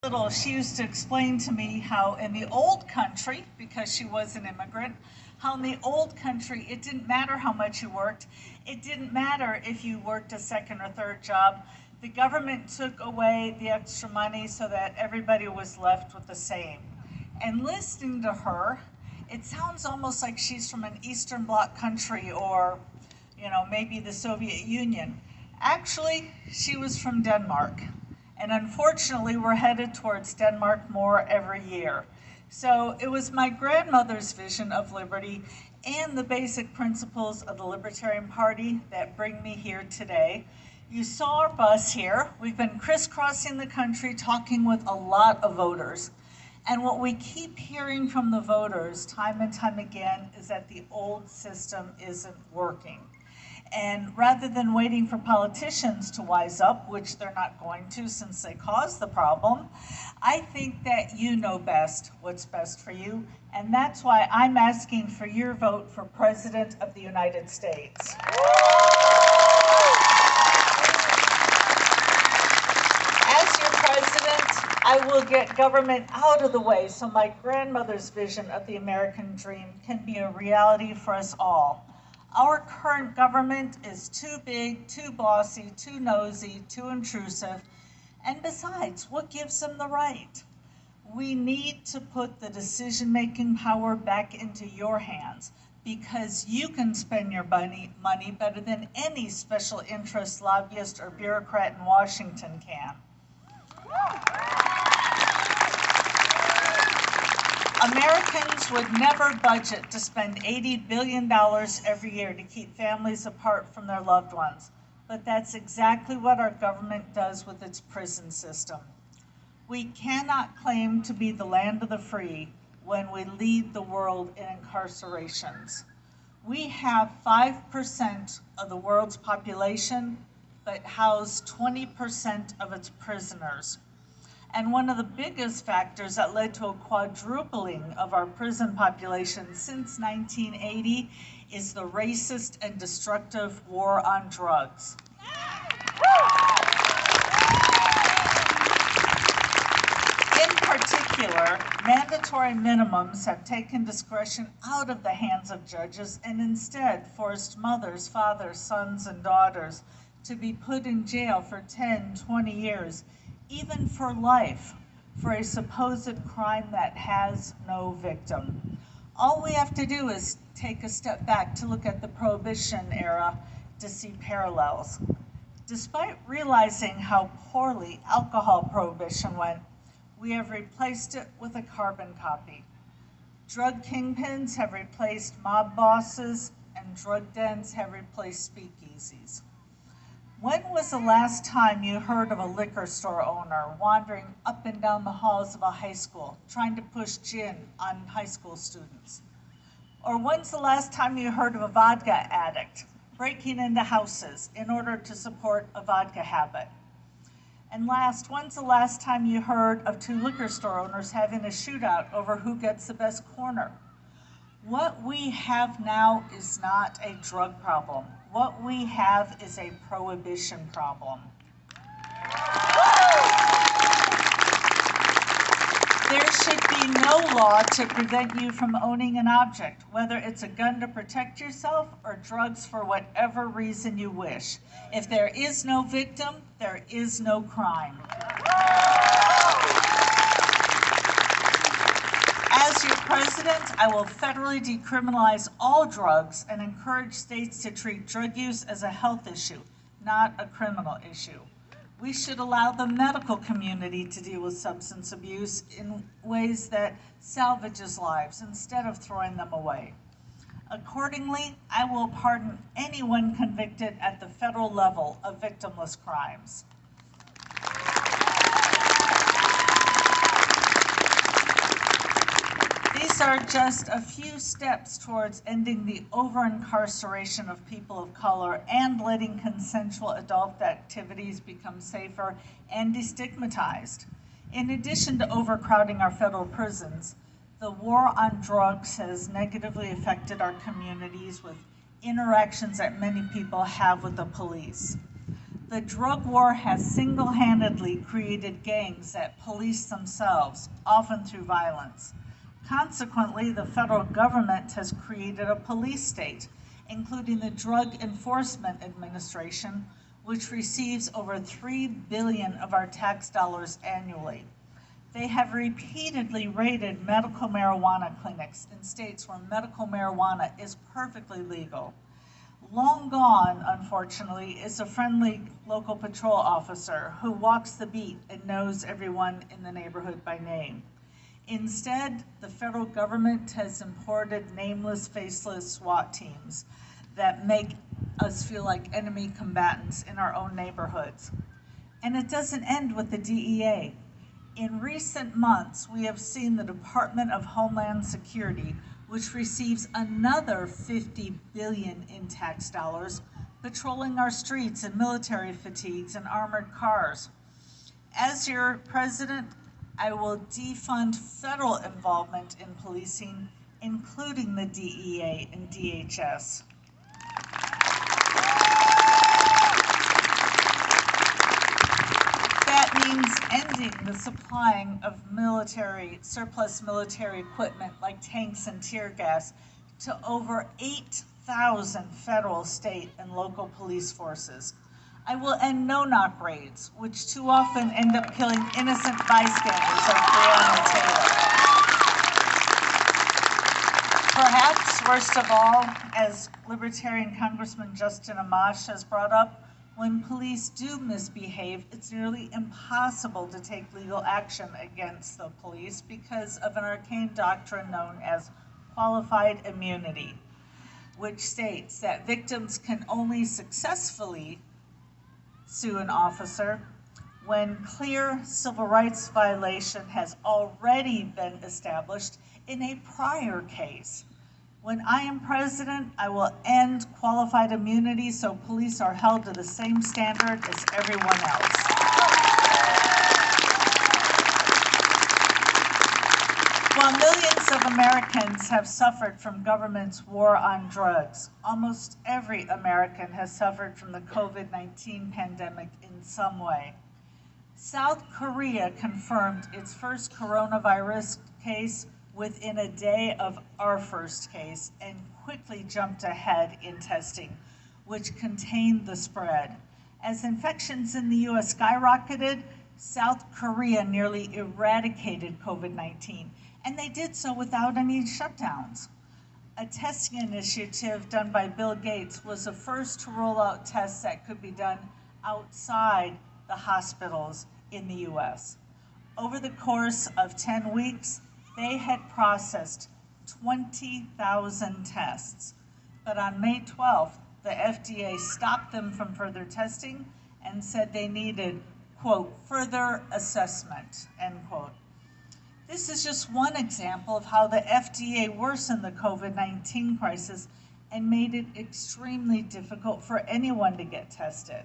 Little, she used to explain to me how in the old country, because she was an immigrant, how in the old country it didn't matter how much you worked. It didn't matter if you worked a second or third job. The government took away the extra money so that everybody was left with the same. And listening to her, it sounds almost like she's from an Eastern Bloc country or, maybe the Soviet Union. Actually, she was from Denmark. And unfortunately, we're headed towards Denmark more every year. So it was my grandmother's vision of liberty and the basic principles of the Libertarian Party that bring me here today. You saw our bus here. We've been crisscrossing the country talking with a lot of voters. And what we keep hearing from the voters time and time again is that the old system isn't working. And rather than waiting for politicians to wise up, which they're not going to since they caused the problem, I think that you know best what's best for you. And that's why I'm asking for your vote for President of the United States. As your president, I will get government out of the way so my grandmother's vision of the American dream can be a reality for us all. Our current government is too big, too bossy, too nosy, too intrusive, and besides, what gives them the right? We need to put the decision-making power back into your hands because you can spend your money better than any special interest lobbyist or bureaucrat in Washington can. Americans would never budget to spend $80 billion every year to keep families apart from their loved ones, but that's exactly what our government does with its prison system. We cannot claim to be the land of the free when we lead the world in incarcerations. We have 5% of the world's population, but house 20% of its prisoners. And one of the biggest factors that led to a quadrupling of our prison population since 1980 is the racist and destructive war on drugs. In particular, mandatory minimums have taken discretion out of the hands of judges and instead forced mothers, fathers, sons, and daughters to be put in jail for 10, 20 years, even for life, for a supposed crime that has no victim. All we have to do is take a step back to look at the Prohibition era to see parallels. Despite realizing how poorly alcohol prohibition went, we have replaced it with a carbon copy. Drug kingpins have replaced mob bosses, and drug dens have replaced speakeasies. When was the last time you heard of a liquor store owner wandering up and down the halls of a high school trying to push gin on high school students? Or when's the last time you heard of a vodka addict breaking into houses in order to support a vodka habit? And last, when's the last time you heard of two liquor store owners having a shootout over who gets the best corner? What we have now is not a drug problem. What we have is a prohibition problem. There should be no law to prevent you from owning an object, whether it's a gun to protect yourself or drugs for whatever reason you wish. If there is no victim, there is no crime. As your president, I will federally decriminalize all drugs and encourage states to treat drug use as a health issue, not a criminal issue. We should allow the medical community to deal with substance abuse in ways that salvages lives instead of throwing them away. Accordingly, I will pardon anyone convicted at the federal level of victimless crimes. These are just a few steps towards ending the over-incarceration of people of color and letting consensual adult activities become safer and destigmatized. In addition to overcrowding our federal prisons, the war on drugs has negatively affected our communities with interactions that many people have with the police. The drug war has single-handedly created gangs that police themselves, often through violence. Consequently, the federal government has created a police state, including the Drug Enforcement Administration, which receives over $3 billion of our tax dollars annually. They have repeatedly raided medical marijuana clinics in states where medical marijuana is perfectly legal. Long gone, unfortunately, is a friendly local patrol officer who walks the beat and knows everyone in the neighborhood by name. Instead, the federal government has imported nameless, faceless SWAT teams that make us feel like enemy combatants in our own neighborhoods. And it doesn't end with the DEA. In recent months, we have seen the Department of Homeland Security, which receives another $50 billion in tax dollars, patrolling our streets in military fatigues and armored cars. As your president, I will defund federal involvement in policing, including the DEA and DHS. That means ending the supplying of surplus military equipment like tanks and tear gas to over 8,000 federal, state, and local police forces. I will end no-knock raids, which too often end up killing innocent bystanders like Breonna Taylor. Perhaps worst of all, as Libertarian Congressman Justin Amash has brought up, when police do misbehave, it's nearly impossible to take legal action against the police because of an arcane doctrine known as qualified immunity, which states that victims can only successfully sue an officer when clear civil rights violation has already been established in a prior case. When I am president, I will end qualified immunity so police are held to the same standard as everyone else. While millions of Americans have suffered from government's war on drugs, almost every American has suffered from the COVID-19 pandemic in some way. South Korea confirmed its first coronavirus case within a day of our first case and quickly jumped ahead in testing, which contained the spread. As infections in the US skyrocketed, South Korea nearly eradicated COVID-19, and they did so without any shutdowns. A testing initiative done by Bill Gates was the first to roll out tests that could be done outside the hospitals in the US. Over the course of 10 weeks, they had processed 20,000 tests. But on May 12th, the FDA stopped them from further testing and said they needed, quote, further assessment, end quote. This is just one example of how the FDA worsened the COVID-19 crisis and made it extremely difficult for anyone to get tested.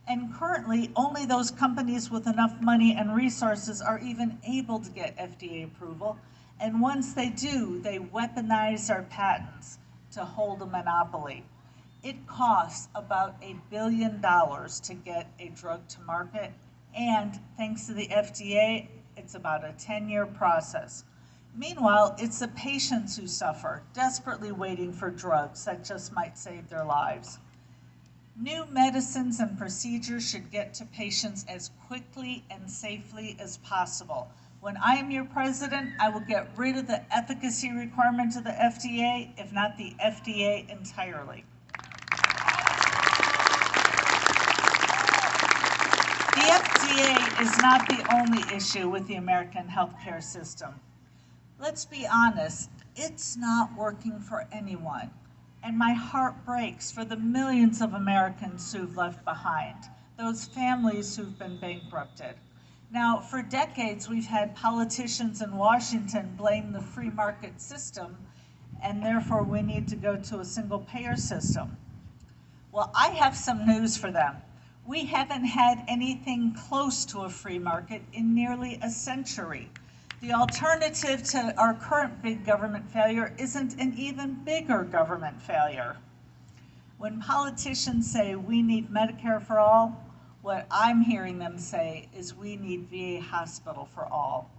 And currently, only those companies with enough money and resources are even able to get FDA approval. And once they do, they weaponize our patents to hold a monopoly. It costs about $1 billion to get a drug to market, and thanks to the FDA, it's about a 10-year process. Meanwhile, it's the patients who suffer, desperately waiting for drugs that just might save their lives. New medicines and procedures should get to patients as quickly and safely as possible. When I am your president, I will get rid of the efficacy requirement of the FDA, if not the FDA entirely. The FDA is not the only issue with the American healthcare system. Let's be honest, it's not working for anyone. And my heart breaks for the millions of Americans who've left behind, those families who've been bankrupted. Now, for decades, we've had politicians in Washington blame the free market system, and therefore we need to go to a single payer system. Well, I have some news for them. We haven't had anything close to a free market in nearly a century. The alternative to our current big government failure isn't an even bigger government failure. When politicians say we need Medicare for all, What I'm hearing them say is we need VA hospital for all.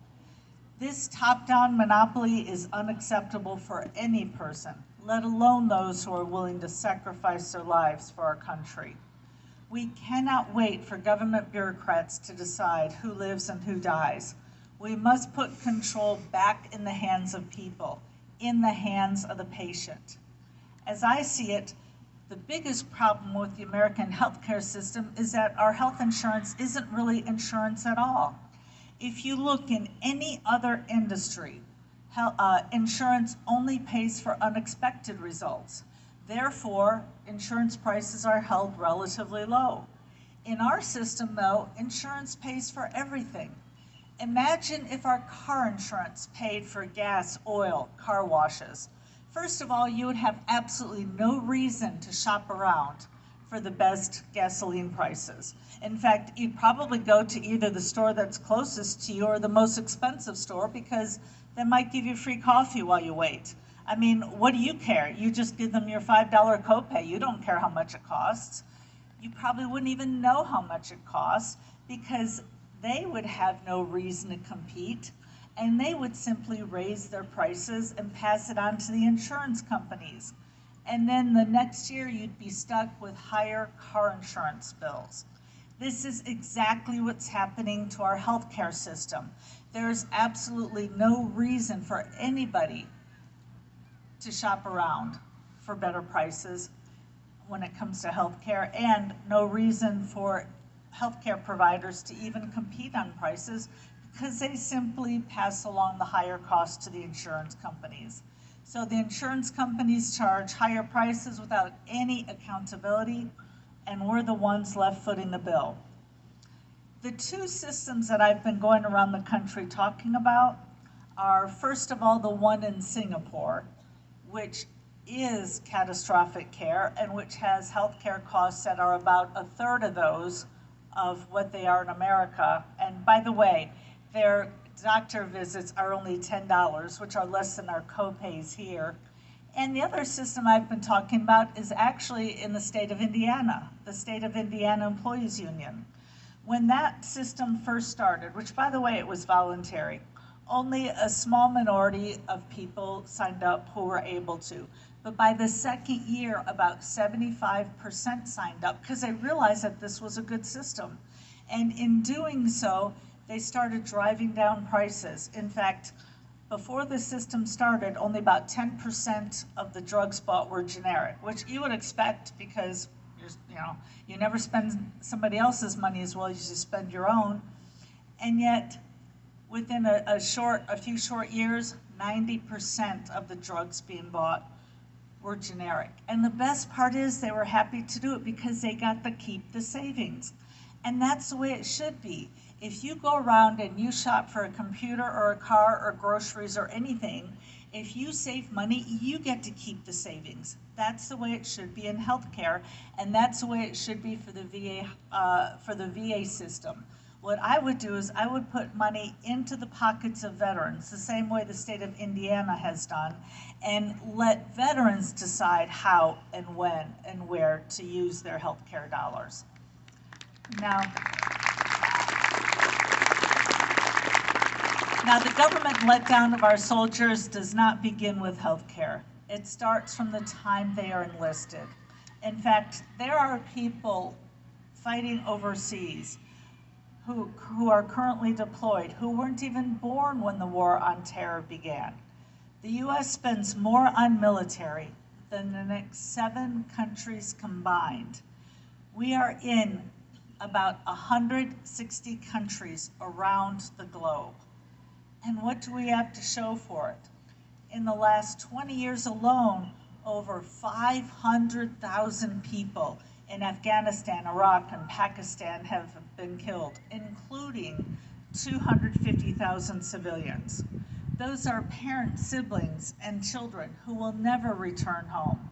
This top-down monopoly is unacceptable for any person, let alone those who are willing to sacrifice their lives for our country. We cannot wait for government bureaucrats to decide who lives and who dies. We must put control back in the hands of people, in the hands of the patient. As I see it, the biggest problem with the American healthcare system is that our health insurance isn't really insurance at all. If you look in any other industry, insurance only pays for unexpected results. Therefore, insurance prices are held relatively low. In our system, though, insurance pays for everything. Imagine if our car insurance paid for gas, oil, car washes. First of all, you would have absolutely no reason to shop around for the best gasoline prices. In fact, you'd probably go to either the store that's closest to you or the most expensive store because they might give you free coffee while you wait. I mean, what do you care? You just give them your $5 copay. You don't care how much it costs. You probably wouldn't even know how much it costs because they would have no reason to compete, and they would simply raise their prices and pass it on to the insurance companies. And then the next year you'd be stuck with higher car insurance bills. This is exactly what's happening to our healthcare system. There's absolutely no reason for anybody to shop around for better prices when it comes to healthcare, and no reason for healthcare providers to even compete on prices because they simply pass along the higher cost to the insurance companies. So the insurance companies charge higher prices without any accountability, and we're the ones left footing the bill. The two systems that I've been going around the country talking about are, first of all, the one in Singapore, which is catastrophic care and which has healthcare costs that are about a third of those of what they are in America. And by the way, their doctor visits are only $10, which are less than our co-pays here. And the other system I've been talking about is actually in the state of Indiana, the State of Indiana Employees Union. When that system first started, which by the way, it was voluntary, only a small minority of people signed up who were able to. But by the second year, about 75% signed up because they realized that this was a good system. And in doing so, they started driving down prices. In fact, before the system started, only about 10% of the drugs bought were generic, which you would expect because you never spend somebody else's money as well as you spend your own. And yet, within a few short years, 90% of the drugs being bought were generic. And the best part is they were happy to do it because they got to keep the savings. And that's the way it should be. If you go around and you shop for a computer or a car or groceries or anything, if you save money, you get to keep the savings. That's the way it should be in healthcare, and that's the way it should be for the VA system. What I would do is I would put money into the pockets of veterans, the same way the state of Indiana has done, and let veterans decide how and when and where to use their healthcare dollars. Now, the government letdown of our soldiers does not begin with healthcare. It starts from the time they are enlisted. In fact, there are people fighting overseas who are currently deployed, who weren't even born when the war on terror began. The U.S. spends more on military than the next 7 countries combined. We are in about 160 countries around the globe. And what do we have to show for it? In the last 20 years alone, over 500,000 people in Afghanistan, Iraq, and Pakistan have been killed, including 250,000 civilians. Those are parents, siblings, and children who will never return home.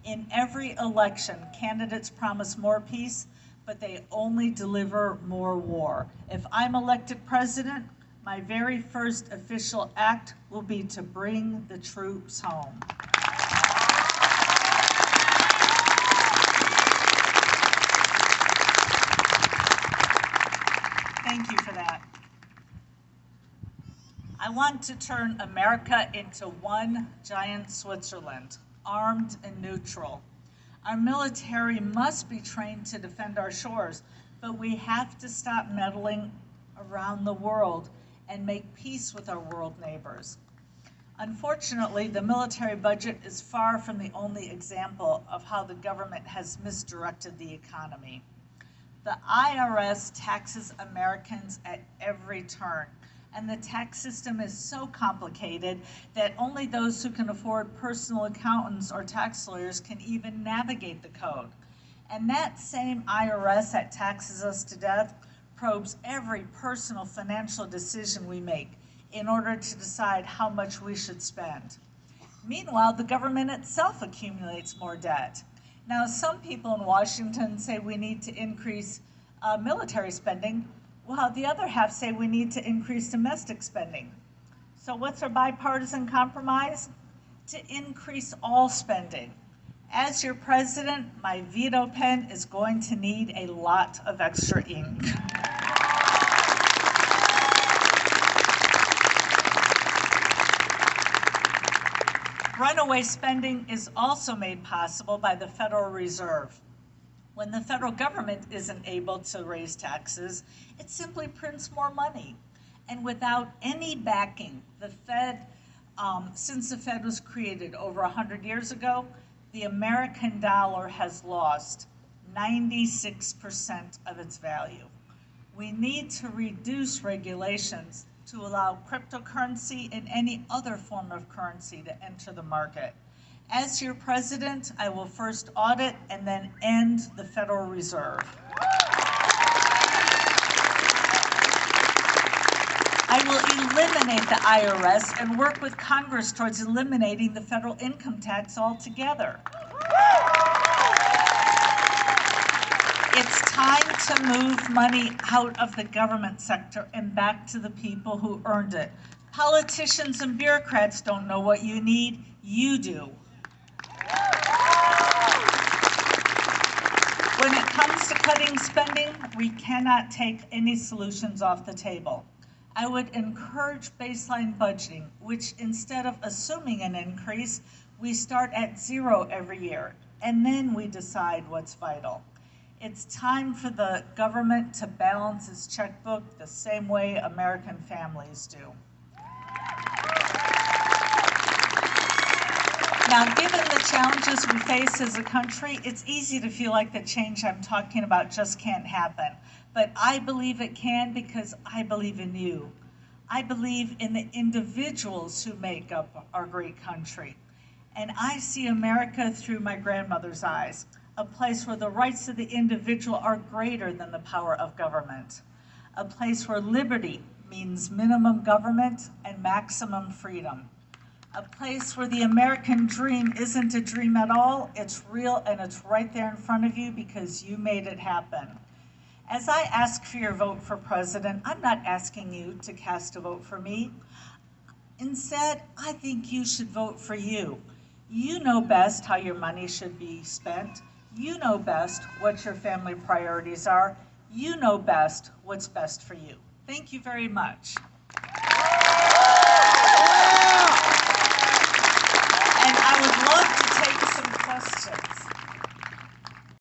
In every election, candidates promise more peace, but they only deliver more war. If I'm elected president, my very first official act will be to bring the troops home. Thank you for that. I want to turn America into one giant Switzerland, armed and neutral. Our military must be trained to defend our shores, but we have to stop meddling around the world and make peace with our world neighbors. Unfortunately, the military budget is far from the only example of how the government has misdirected the economy. The IRS taxes Americans at every turn, and the tax system is so complicated that only those who can afford personal accountants or tax lawyers can even navigate the code. And that same IRS that taxes us to death probes every personal financial decision we make in order to decide how much we should spend. Meanwhile, the government itself accumulates more debt. Now, some people in Washington say we need to increase military spending, while the other half say we need to increase domestic spending. So what's our bipartisan compromise? To increase all spending. As your president, my veto pen is going to need a lot of extra ink. Runaway spending is also made possible by the Federal Reserve. When the federal government isn't able to raise taxes, it simply prints more money. And without any backing, the Fed, since the Fed was created over 100 years ago, the American dollar has lost 96% of its value. We need to reduce regulations to allow cryptocurrency and any other form of currency to enter the market. As your president, I will first audit and then end the Federal Reserve. I will eliminate the IRS and work with Congress towards eliminating the federal income tax altogether. It's time to move money out of the government sector and back to the people who earned it. Politicians and bureaucrats don't know what you need, you do. When it comes to cutting spending, we cannot take any solutions off the table. I would encourage baseline budgeting, which instead of assuming an increase, we start at zero every year, and then we decide what's vital. It's time for the government to balance its checkbook the same way American families do. Now, given the challenges we face as a country, it's easy to feel like the change I'm talking about just can't happen. But I believe it can because I believe in you. I believe in the individuals who make up our great country. And I see America through my grandmother's eyes, a place where the rights of the individual are greater than the power of government, a place where liberty means minimum government and maximum freedom, a place where the American dream isn't a dream at all, it's real and it's right there in front of you because you made it happen. As I ask for your vote for president, I'm not asking you to cast a vote for me. Instead, I think you should vote for you. You know best how your money should be spent. You know best what your family priorities are. You know best what's best for you. Thank you very much.